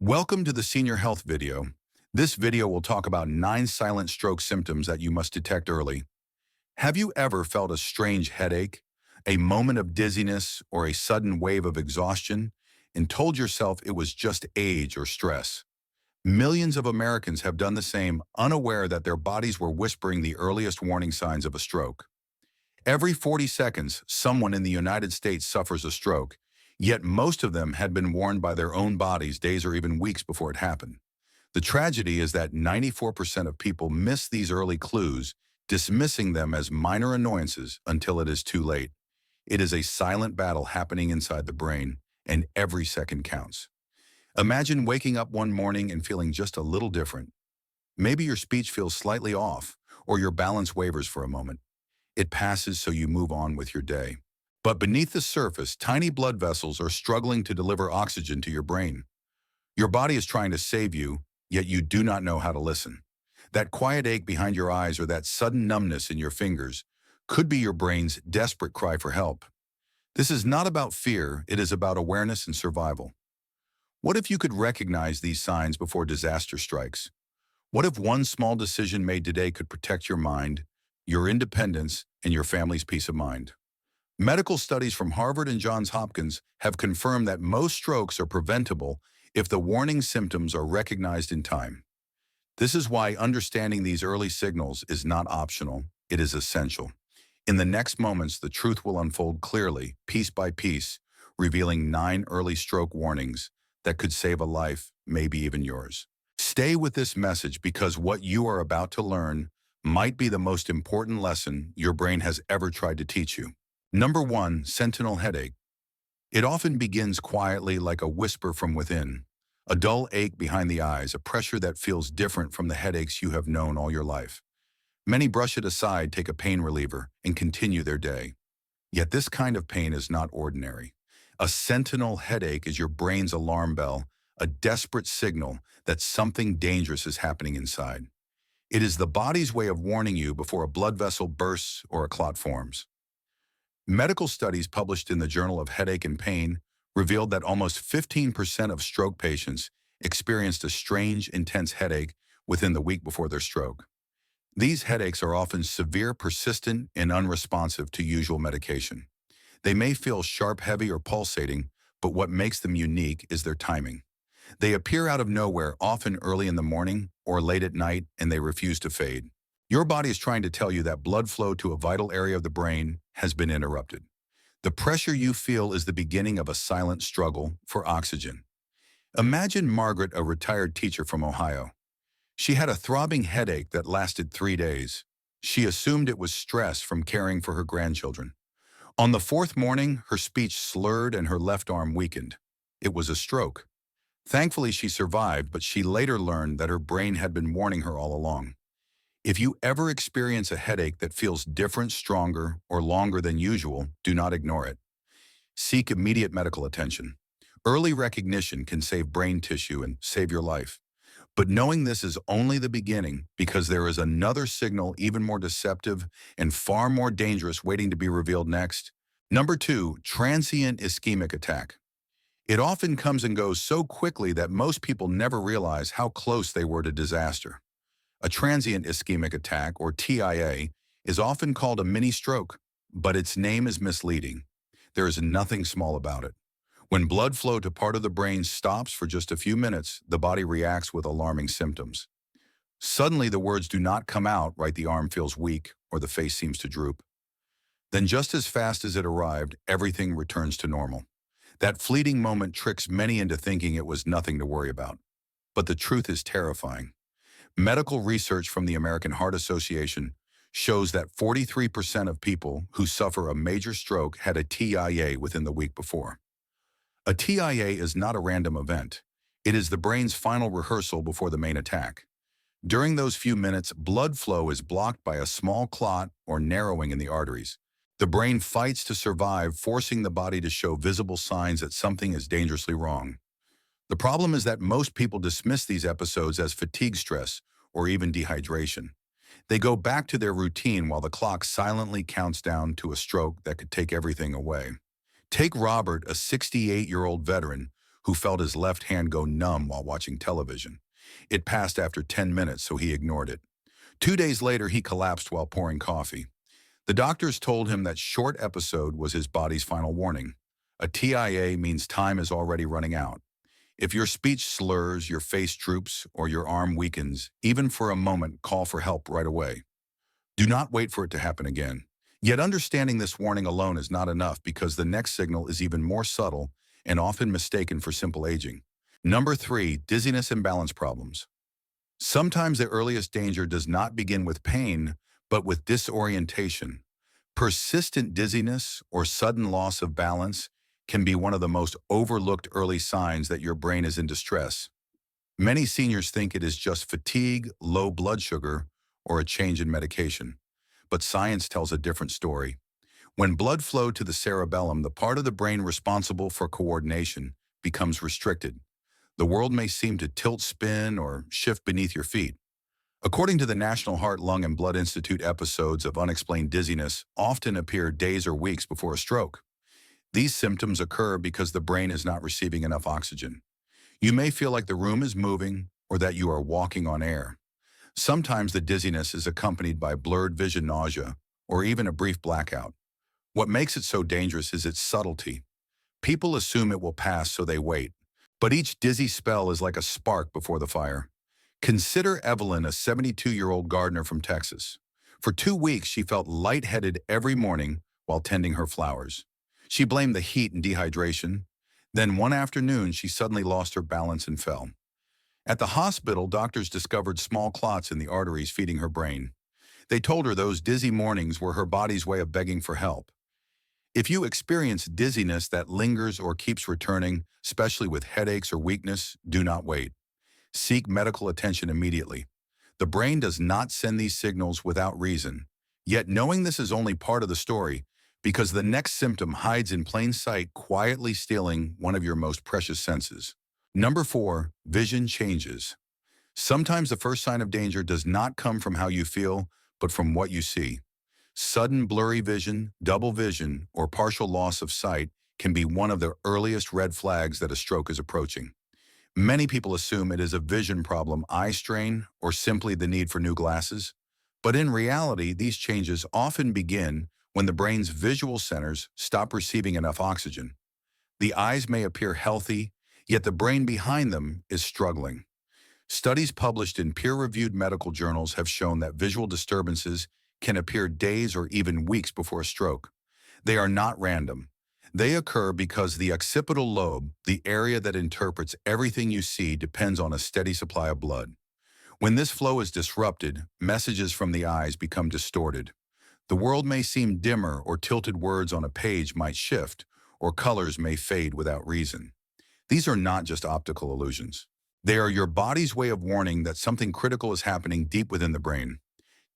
Welcome to the Senior Health video. This video will talk about 9 silent stroke symptoms that you must detect early. Have you ever felt a strange headache, a moment of dizziness, or a sudden wave of exhaustion, and told yourself it was just age or stress? Millions of Americans have done the same, unaware that their bodies were whispering the earliest warning signs of a stroke. Every 40 seconds, someone in the United States suffers a stroke, yet most of them had been warned by their own bodies days or even weeks before it happened. The tragedy is that 94% of people miss these early clues, dismissing them as minor annoyances until it is too late. It is a silent battle happening inside the brain, and every second counts. Imagine waking up one morning and feeling just a little different. Maybe your speech feels slightly off, or your balance wavers for a moment. It passes, so you move on with your day. But beneath the surface, tiny blood vessels are struggling to deliver oxygen to your brain. Your body is trying to save you, yet you do not know how to listen. That quiet ache behind your eyes or that sudden numbness in your fingers could be your brain's desperate cry for help. This is not about fear, it is about awareness and survival. What if you could recognize these signs before disaster strikes? What if one small decision made today could protect your mind, your independence, and your family's peace of mind? Medical studies from Harvard and Johns Hopkins have confirmed that most strokes are preventable if the warning symptoms are recognized in time. This is why understanding these early signals is not optional, it is essential. In the next moments, the truth will unfold clearly, piece by piece, revealing 9 early stroke warnings that could save a life, maybe even yours. Stay with this message because what you are about to learn might be the most important lesson your brain has ever tried to teach you. Number 1, sentinel headache. It often begins quietly like a whisper from within, a dull ache behind the eyes, a pressure that feels different from the headaches you have known all your life. Many brush it aside, take a pain reliever, and continue their day. Yet this kind of pain is not ordinary. A sentinel headache is your brain's alarm bell, a desperate signal that something dangerous is happening inside. It is the body's way of warning you before a blood vessel bursts or a clot forms. Medical studies published in the Journal of Headache and Pain revealed that almost 15% of stroke patients experienced a strange, intense headache within the week before their stroke. These headaches are often severe, persistent, and unresponsive to usual medication. They may feel sharp, heavy, or pulsating, but what makes them unique is their timing. They appear out of nowhere, often early in the morning or late at night, and they refuse to fade. Your body is trying to tell you that blood flow to a vital area of the brain has been interrupted. The pressure you feel is the beginning of a silent struggle for oxygen. Imagine Margaret, a retired teacher from Ohio. She had a throbbing headache that lasted 3 days. She assumed it was stress from caring for her grandchildren. On the 4th morning, her speech slurred and her left arm weakened. It was a stroke. Thankfully, she survived, but she later learned that her brain had been warning her all along. If you ever experience a headache that feels different, stronger, or longer than usual, do not ignore it. Seek immediate medical attention. Early recognition can save brain tissue and save your life. But knowing this is only the beginning, because there is another signal even more deceptive and far more dangerous waiting to be revealed next. Number 2, transient ischemic attack. It often comes and goes so quickly that most people never realize how close they were to disaster. A transient ischemic attack, or TIA, is often called a mini-stroke, but its name is misleading. There is nothing small about it. When blood flow to part of the brain stops for just a few minutes, the body reacts with alarming symptoms. Suddenly, the words do not come out, right? The arm feels weak, or the face seems to droop. Then just as fast as it arrived, everything returns to normal. That fleeting moment tricks many into thinking it was nothing to worry about. But the truth is terrifying. Medical research from the American Heart Association shows that 43% of people who suffer a major stroke had a TIA within the week before. A TIA is not a random event. It is the brain's final rehearsal before the main attack. During those few minutes, blood flow is blocked by a small clot or narrowing in the arteries. The brain fights to survive, forcing the body to show visible signs that something is dangerously wrong. The problem is that most people dismiss these episodes as fatigue stress or even dehydration. They go back to their routine while the clock silently counts down to a stroke that could take everything away. Take Robert, a 68-year-old veteran who felt his left hand go numb while watching television. It passed after 10 minutes, so he ignored it. 2 days later, he collapsed while pouring coffee. The doctors told him that short episode was his body's final warning. A TIA means time is already running out. If your speech slurs, your face droops, or your arm weakens, even for a moment, call for help right away. Do not wait for it to happen again. Yet understanding this warning alone is not enough because the next signal is even more subtle and often mistaken for simple aging. Number 3, dizziness and balance problems. Sometimes the earliest danger does not begin with pain, but with disorientation. Persistent dizziness or sudden loss of balance can be one of the most overlooked early signs that your brain is in distress. Many seniors think it is just fatigue, low blood sugar, or a change in medication. But science tells a different story. When blood flow to the cerebellum, the part of the brain responsible for coordination, becomes restricted. The world may seem to tilt, spin, or shift beneath your feet. According to the National Heart, Lung, and Blood Institute, episodes of unexplained dizziness often appear days or weeks before a stroke. These symptoms occur because the brain is not receiving enough oxygen. You may feel like the room is moving or that you are walking on air. Sometimes the dizziness is accompanied by blurred vision, nausea, or even a brief blackout. What makes it so dangerous is its subtlety. People assume it will pass, so they wait. But each dizzy spell is like a spark before the fire. Consider Evelyn, a 72-year-old gardener from Texas. For 2 weeks, she felt lightheaded every morning while tending her flowers. She blamed the heat and dehydration. Then one afternoon, she suddenly lost her balance and fell. At the hospital, doctors discovered small clots in the arteries feeding her brain. They told her those dizzy mornings were her body's way of begging for help. If you experience dizziness that lingers or keeps returning, especially with headaches or weakness, do not wait. Seek medical attention immediately. The brain does not send these signals without reason. Yet knowing this is only part of the story, because the next symptom hides in plain sight, quietly stealing one of your most precious senses. Number 4, vision changes. Sometimes the first sign of danger does not come from how you feel, but from what you see. Sudden blurry vision, double vision, or partial loss of sight can be one of the earliest red flags that a stroke is approaching. Many people assume it is a vision problem, eye strain, or simply the need for new glasses. But in reality, these changes often begin when the brain's visual centers stop receiving enough oxygen. The eyes may appear healthy, yet the brain behind them is struggling. Studies published in peer-reviewed medical journals have shown that visual disturbances can appear days or even weeks before a stroke. They are not random. They occur because the occipital lobe, the area that interprets everything you see, depends on a steady supply of blood. When this flow is disrupted, messages from the eyes become distorted. The world may seem dimmer, or tilted words on a page might shift, or colors may fade without reason. These are not just optical illusions. They are your body's way of warning that something critical is happening deep within the brain.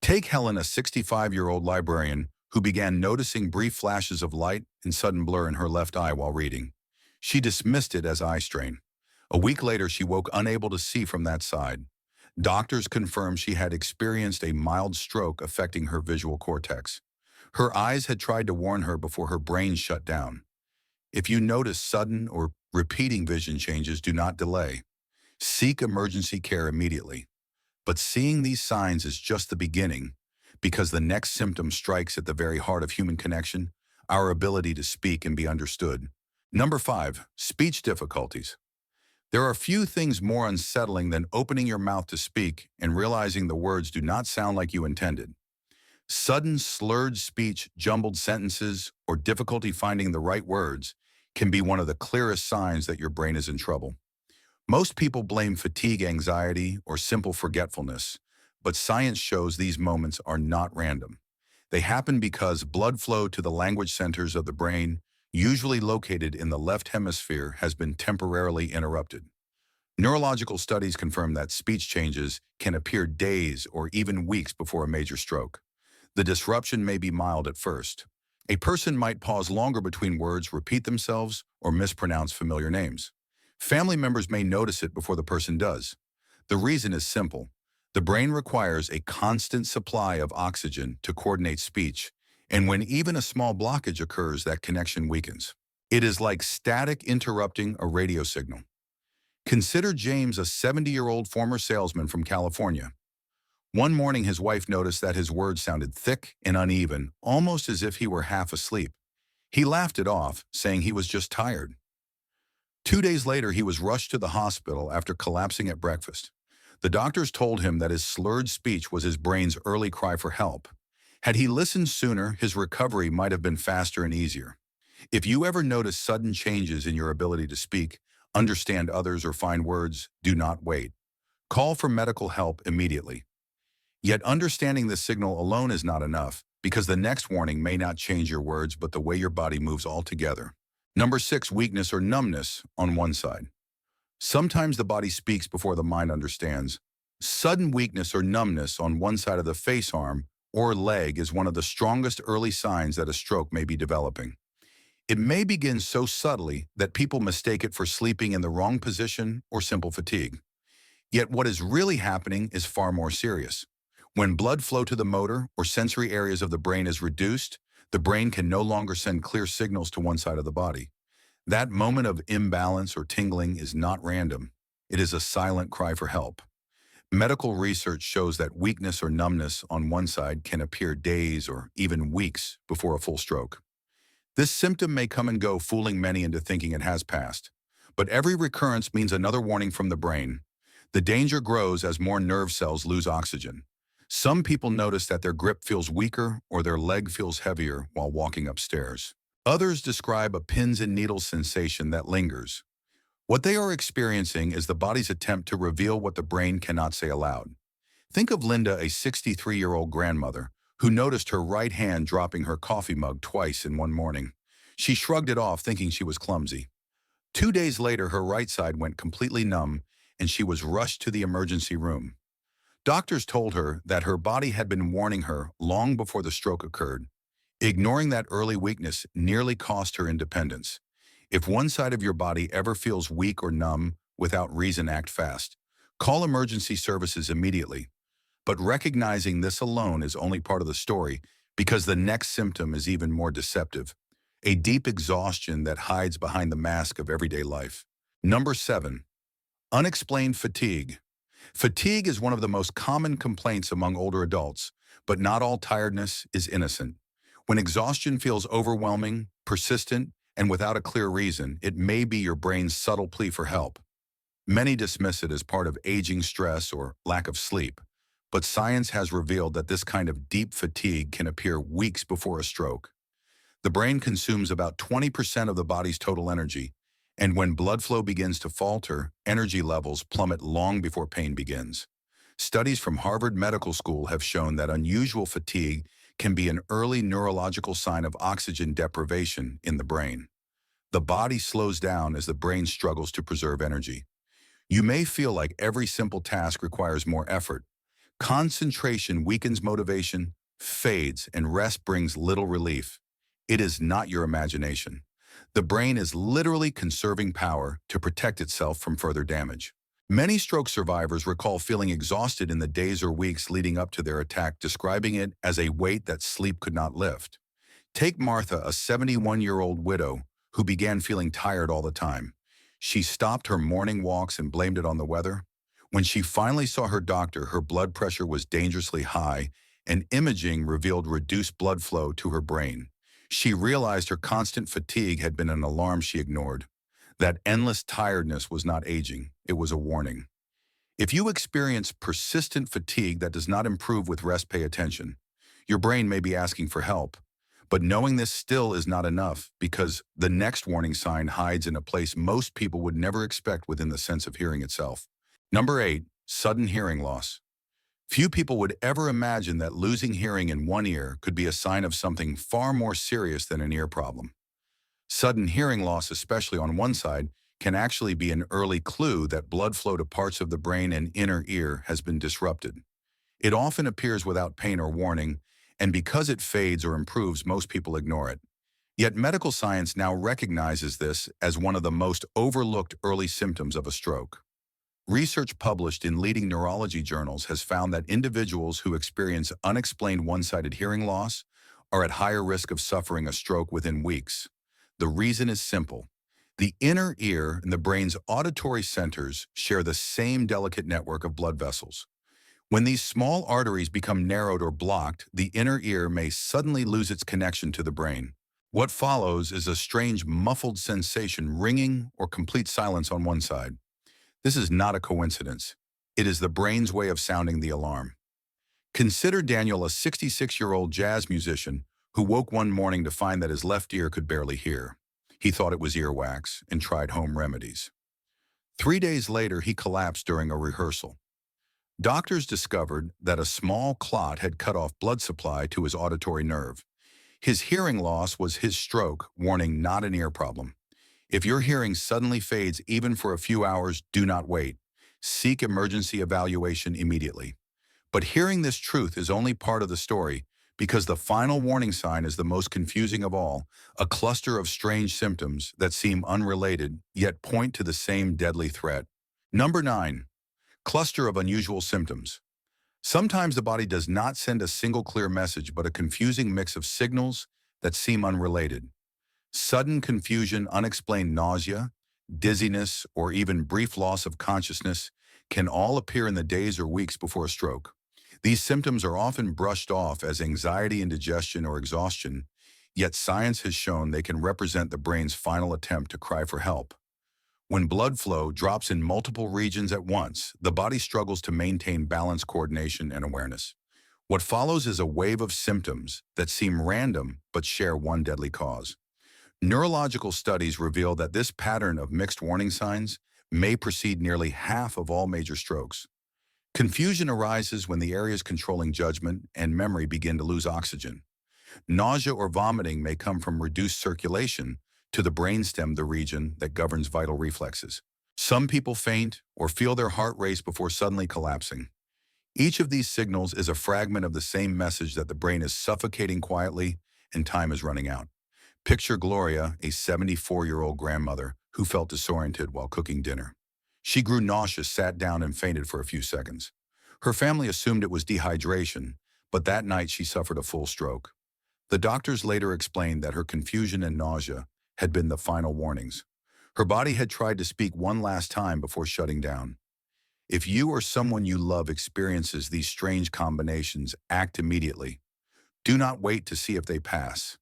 Take Helen, a 65-year-old librarian who began noticing brief flashes of light and sudden blur in her left eye while reading. She dismissed it as eye strain. A week later, she woke unable to see from that side. Doctors confirmed she had experienced a mild stroke affecting her visual cortex. Her eyes had tried to warn her before her brain shut down. If you notice sudden or repeating vision changes, do not delay. Seek emergency care immediately. But seeing these signs is just the beginning, because the next symptom strikes at the very heart of human connection, our ability to speak and be understood. Number 5, speech difficulties. There are few things more unsettling than opening your mouth to speak and realizing the words do not sound like you intended. Sudden slurred speech, jumbled sentences, or difficulty finding the right words can be one of the clearest signs that your brain is in trouble. Most people blame fatigue, anxiety, or simple forgetfulness, but science shows these moments are not random. They happen because blood flow to the language centers of the brain, usually located in the left hemisphere, has been temporarily interrupted. Neurological studies confirm that speech changes can appear days or even weeks before a major stroke. The disruption may be mild at first. A person might pause longer between words, repeat themselves, or mispronounce familiar names. Family members may notice it before the person does. The reason is simple. The brain requires a constant supply of oxygen to coordinate speech, and when even a small blockage occurs, that connection weakens. It is like static interrupting a radio signal. Consider James, a 70-year-old former salesman from California. One morning, his wife noticed that his words sounded thick and uneven, almost as if he were half asleep. He laughed it off, saying he was just tired. 2 days later, he was rushed to the hospital after collapsing at breakfast. The doctors told him that his slurred speech was his brain's early cry for help. Had he listened sooner, his recovery might have been faster and easier. If you ever notice sudden changes in your ability to speak, understand others, or find words, do not wait. Call for medical help immediately. Yet understanding this signal alone is not enough, because the next warning may not change your words but the way your body moves altogether. Number 6, weakness or numbness on one side. Sometimes the body speaks before the mind understands. Sudden weakness or numbness on one side of the face, arm, or leg is one of the strongest early signs that a stroke may be developing. It may begin so subtly that people mistake it for sleeping in the wrong position or simple fatigue. Yet what is really happening is far more serious. When blood flow to the motor or sensory areas of the brain is reduced, the brain can no longer send clear signals to one side of the body. That moment of imbalance or tingling is not random. It is a silent cry for help. Medical research shows that weakness or numbness on one side can appear days or even weeks before a full stroke. This symptom may come and go, fooling many into thinking it has passed. But every recurrence means another warning from the brain. The danger grows as more nerve cells lose oxygen. Some people notice that their grip feels weaker or their leg feels heavier while walking upstairs. Others describe a pins and needles sensation that lingers. What they are experiencing is the body's attempt to reveal what the brain cannot say aloud. Think of Linda, a 63-year-old grandmother, who noticed her right hand dropping her coffee mug twice in one morning. She shrugged it off, thinking she was clumsy. 2 days later, her right side went completely numb, and she was rushed to the emergency room. Doctors told her that her body had been warning her long before the stroke occurred. Ignoring that early weakness nearly cost her independence. If one side of your body ever feels weak or numb without reason, act fast. Call emergency services immediately. But recognizing this alone is only part of the story, because the next symptom is even more deceptive. A deep exhaustion that hides behind the mask of everyday life. Number 7. Unexplained fatigue. Fatigue is one of the most common complaints among older adults, but not all tiredness is innocent. When exhaustion feels overwhelming, persistent, and without a clear reason, it may be your brain's subtle plea for help. Many dismiss it as part of aging, stress, or lack of sleep, but science has revealed that this kind of deep fatigue can appear weeks before a stroke. The brain consumes about 20% of the body's total energy, and when blood flow begins to falter, energy levels plummet long before pain begins. Studies from Harvard Medical School have shown that unusual fatigue can be an early neurological sign of oxygen deprivation in the brain. The body slows down as the brain struggles to preserve energy. You may feel like every simple task requires more effort. Concentration weakens motivation, fades, and rest brings little relief. It is not your imagination. The brain is literally conserving power to protect itself from further damage. Many stroke survivors recall feeling exhausted in the days or weeks leading up to their attack, describing it as a weight that sleep could not lift. Take Martha, a 71-year-old widow who began feeling tired all the time. She stopped her morning walks and blamed it on the weather. When she finally saw her doctor, her blood pressure was dangerously high, and imaging revealed reduced blood flow to her brain. She realized her constant fatigue had been an alarm she ignored. That endless tiredness was not aging, it was a warning. If you experience persistent fatigue that does not improve with rest, pay attention. Your brain may be asking for help, but knowing this still is not enough, because the next warning sign hides in a place most people would never expect within the sense of hearing itself. Number 8, sudden hearing loss. Few people would ever imagine that losing hearing in one ear could be a sign of something far more serious than an ear problem. Sudden hearing loss, especially on one side, can actually be an early clue that blood flow to parts of the brain and inner ear has been disrupted. It often appears without pain or warning, and because it fades or improves, most people ignore it. Yet medical science now recognizes this as one of the most overlooked early symptoms of a stroke. Research published in leading neurology journals has found that individuals who experience unexplained one-sided hearing loss are at higher risk of suffering a stroke within weeks. The reason is simple. The inner ear and the brain's auditory centers share the same delicate network of blood vessels. When these small arteries become narrowed or blocked, the inner ear may suddenly lose its connection to the brain. What follows is a strange muffled sensation, ringing or complete silence on one side. This is not a coincidence. It is the brain's way of sounding the alarm. Consider Daniel, a 66-year-old jazz musician who woke one morning to find that his left ear could barely hear. He thought it was earwax and tried home remedies. 3 days later, he collapsed during a rehearsal. Doctors discovered that a small clot had cut off blood supply to his auditory nerve. His hearing loss was his stroke, warning, not an ear problem. If your hearing suddenly fades even for a few hours, do not wait. Seek emergency evaluation immediately. But hearing this truth is only part of the story, because the final warning sign is the most confusing of all, a cluster of strange symptoms that seem unrelated yet point to the same deadly threat. Number 9. Cluster of unusual symptoms. Sometimes the body does not send a single clear message, but a confusing mix of signals that seem unrelated. Sudden confusion, unexplained nausea, dizziness, or even brief loss of consciousness can all appear in the days or weeks before a stroke. These symptoms are often brushed off as anxiety, indigestion, or exhaustion, yet science has shown they can represent the brain's final attempt to cry for help. When blood flow drops in multiple regions at once, the body struggles to maintain balance, coordination, and awareness. What follows is a wave of symptoms that seem random but share one deadly cause. Neurological studies reveal that this pattern of mixed warning signs may precede nearly half of all major strokes. Confusion arises when the areas controlling judgment and memory begin to lose oxygen. Nausea or vomiting may come from reduced circulation to the brainstem, the region that governs vital reflexes. Some people faint or feel their heart race before suddenly collapsing. Each of these signals is a fragment of the same message that the brain is suffocating quietly and time is running out. Picture Gloria, a 74-year-old grandmother who felt disoriented while cooking dinner. She grew nauseous, sat down, and fainted for a few seconds. Her family assumed it was dehydration, but that night she suffered a full stroke. The doctors later explained that her confusion and nausea had been the final warnings. Her body had tried to speak one last time before shutting down. If you or someone you love experiences these strange combinations, act immediately. Do not wait to see if they pass.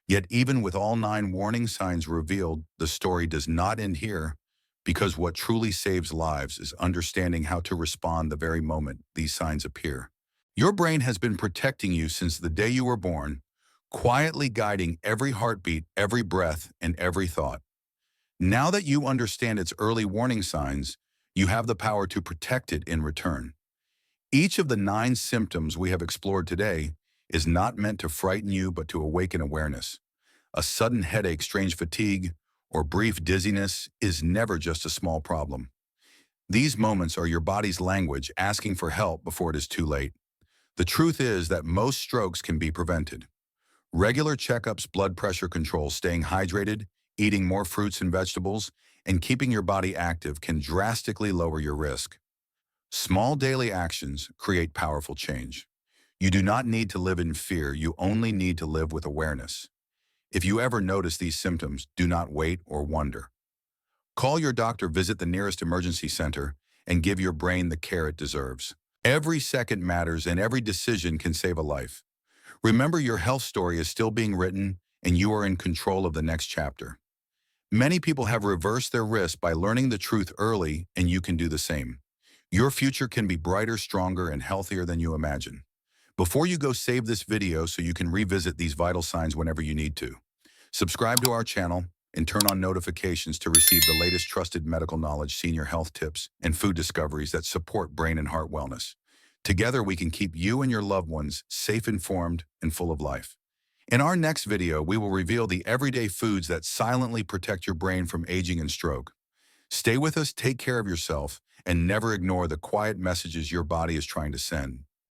Yet even with all 9 warning signs revealed, the story does not end here, because what truly saves lives is understanding how to respond the very moment these signs appear. Your brain has been protecting you since the day you were born, quietly guiding every heartbeat, every breath, and every thought. Now that you understand its early warning signs, you have the power to protect it in return. Each of the 9 symptoms we have explored today is not meant to frighten you, but to awaken awareness. A sudden headache, strange fatigue, or brief dizziness is never just a small problem. These moments are your body's language asking for help before it is too late. The truth is that most strokes can be prevented. Regular checkups, blood pressure control, staying hydrated, eating more fruits and vegetables, and keeping your body active can drastically lower your risk. Small daily actions create powerful change. You do not need to live in fear, you only need to live with awareness. If you ever notice these symptoms, do not wait or wonder. Call your doctor, visit the nearest emergency center, and give your brain the care it deserves. Every second matters, and every decision can save a life. Remember, your health story is still being written, and you are in control of the next chapter. Many people have reversed their risk by learning the truth early, and you can do the same. Your future can be brighter, stronger, and healthier than you imagine. Before you go, save this video so you can revisit these vital signs whenever you need to. Subscribe to our channel and turn on notifications to receive the latest trusted medical knowledge, senior health tips, and food discoveries that support brain and heart wellness. Together, we can keep you and your loved ones safe, informed, and full of life. In our next video, we will reveal the everyday foods that silently protect your brain from aging and stroke. Stay with us, take care of yourself, and never ignore the quiet messages your body is trying to send.